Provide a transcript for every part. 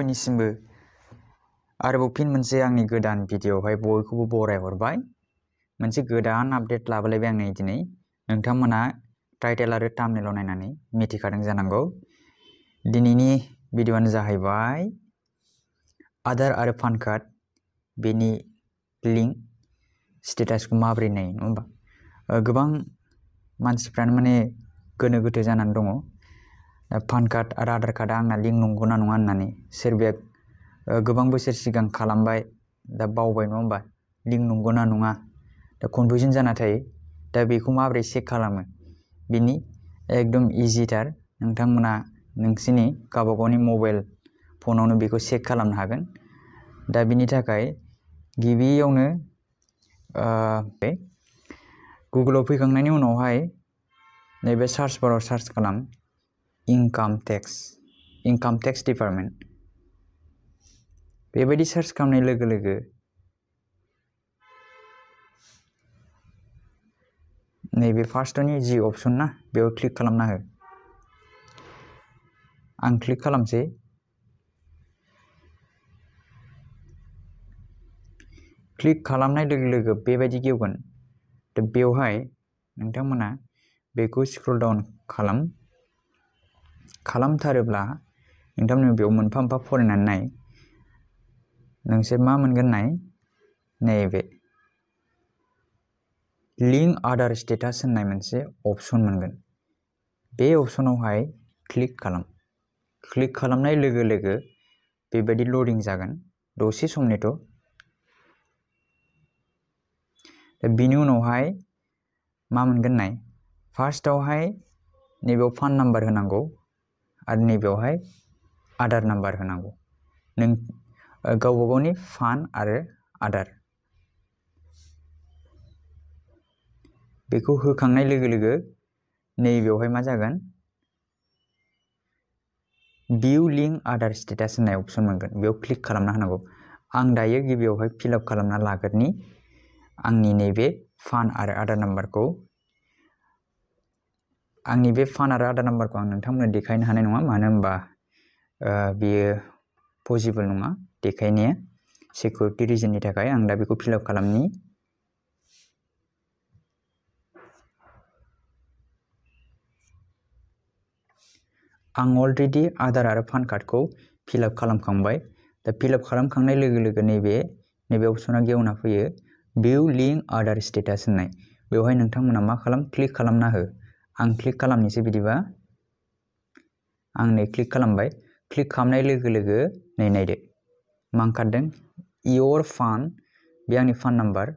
गासैनिसिमबो आरोबाव फिन मोनसे आंनि गोदान भिडिअआवहाय बयखौबो बरायहरबाय। मोनसे गोदान आपडेट लाबोलायबाय आं दिनै। नोंथांमोना टाइटेल आरो थाम्बनेलाव नायनानै मिथिखादों जानांगौ। दिनैनि भिडिअआनो जाहैबाय आधार आरो पान कार्ड बेनि लिंक स्टेटासखौ माबोरै नायो, नङा होमबा? गोबां मानसिफ्रानो माने गोनो गोथो जानानै दङ। पान कार्ड आरो आधार कार्डआ आंना लिंक नंगौना नङा होननानै। सोरबाया गोबां बोसोर सिगां खालामबाय, दा बावबाय, नङा होमबा? लिंक नंगौना नङा, दा कनफिउजन जाना थायो। दा बेखौ माबोरै चेक खालामो? बिनि एकदम इजिथार। नोंथांमोना नोंसिनि गावबागावनि मबाइल फनावनो बेखौ चेक खालामनो हागोन। दा बिनि थाखाय गिबियावनो गुगोलाव फैखांनायनि उनावहाय नैबे सार्च बाराव सार्च खालाम इनकाम टेक्स डिपार्टमेन्ट। बेबायदि सार्च खालामनाय लोगो लोगो नैबे फार्स्टनि जि अपसन ना, बेयाव क्लिक खालामना हो। आं क्लिक खालामसै। क्लिक खालामनाय लोगो लोगो बेबायदि गेवगोन। दा बेवहाय नोंथांमोना बेखौ स्क्रल डाउन खालामथारोब्ला नोंथांमोना बेयाव मोनफा मोनफा फरायनानै नाय। नोंसोर मा मोनगोन नाय, नैबे लिंक आधार स्टेटास होननाय मोनसे अपसन मोनगोन। बे अपसनावहाय क्लिक खालाम। क्लिक खालामनाय लोगो लोगो बेबायदि लडिं जागोन, दसे सम नेथ'। बिनि उनावहाय मा मोनगोन नाय, फार्स्टआवहाय नैबेयाव पान नाम्बार होनांगौ आरो नैबेयावहाय आधार नाम्बार होनांगौ। नों गावबा गावनि पान आरो आधार बेखौ होखांनाय लोगो लोगो नैबेयावहाय मा जागोन, भिउ लिंक आधार स्टेटास होननाय अपसन मोनगोन। बेयाव क्लिक खालामना होनांगौ। आं दायो गिबियावहाय फिलआप खालामना लाग्रोनि आंनि नैबे पान आरो आधार नाम्बारखौ। आंनि बे पान आरो आधार नाम्बारखौ आं नोंथांमोननो देखायनो हानाय नङा, मानो होनबा बेयो पसिबल नङा देखायनाया, सिकिउरिटि रिजननि थाखाय। आं दा बेखौ फिलआप खालामनि। आं अलरेडि आधार आरो पान कार्डखौ फिलआप खालामखांबाय। दा फिलआप खालामखांनाय लोगो लोगो नैबे अपसना गेवना फैयो, भिउ लिंक आधार स्टेटास होननाय। बेवहाय नोंथांमोना मा खालाम, क्लिक खालामना हो। आं क्लिक खालामनोसै बिदिबा। आं नै क्लिक खालामबाय। क्लिक खालामनाय लोगो लोगो नै नायदो मा ओंखारदों, इयर पान, बे आंनि PAN number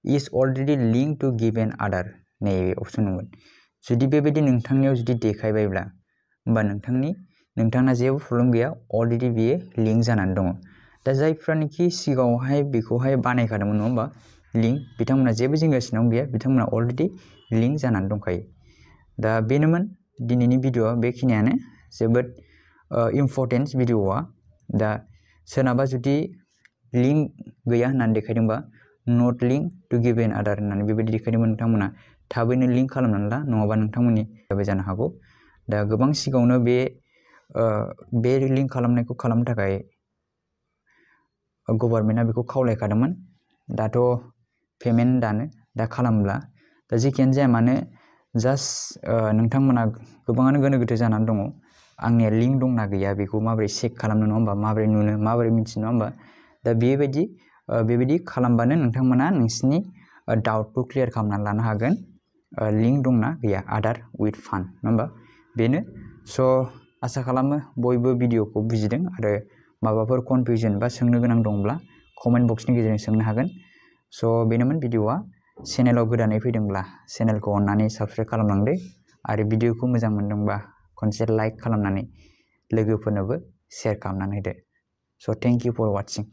is already link to given Aadhaar, नैबे अपसन मोनगोन। जुदि बेबायदि नोंथांनियाव जुदि देखायबायब्ला होमबा नोंथांना जेबो प्रब्लेम गैया, अलरेडि बियो लिंक जानानै दङ। दा जायफ्रानोखि सिगाङावहाय बेखौहाय बानायखादोंमोन, नङा होमबा, लिंक, बिथांमोना जेबो जिंगासिनांगौ गैया, बिथांमोना अलरेडि लिंक जानानै दंखायो। दा बेनोमोन दिनैनि भिडिअआ, बेखिनियानो। जोबोद इम्परटेन्ट भिडिअआ। दा सोरनाबा जुदि लिंक गैया होननानै देखायदोंबा, नट लिंक टु गिभेन आधार होननानै बेबायदि देखायदोंमोन, नोंथांमोना थाबैनो लिंक खालामनानै ला, नङाबा नोंथांमोननि जानो हागौ। दा गोबां सिगाङावनो बे लिंक खालामनायखौ खालामनो थाखाय गभर्नमेन्टआ बेखौ खावलायखादोंमोन। दाथ' पेमेन्ट दानो, दा खालामब्ला। दा जेखियानो जाया मानो, जास्ट नोंथांमोना गोबाङानो गोनो गोथो जानानै दङ, आंनिया लिंक दंना गैया बेखौ माबोरै चेक खालामनो, नङा होमबा, माबोरै नुनो, माबोरै मिन्थिनो, नङा होमबा? दा बेबायदि खालामबानो नोंथांमोना नोंसिनि डाउटखौ क्लियार खालामनानै लानो हागोन, लिंक दंना गैया आधार उइथ पान, नङा होमबा? बेनो। स' आसा खालामो बयबो भिडिअखौ बुजिदों, आरो माबाफोर कनफिउजन बा सोंनो गोनां दंब्ला कमेन्ट बक्सनि गेजेरजों सोंनो हागोन। स' बेनोमोन भिडिअआ। चेनेलाव गोदानै फैदोंब्ला चेनेलखौ अननानै साबस्क्राइब खालामलांदो, आरो भिडिअखौ मोजां मोनदोंबा खनसे लाइक खालामनानै लोगोफोरनोबो शेयार खालामनानै होदो। स' थेंक इउ फर वाचिं।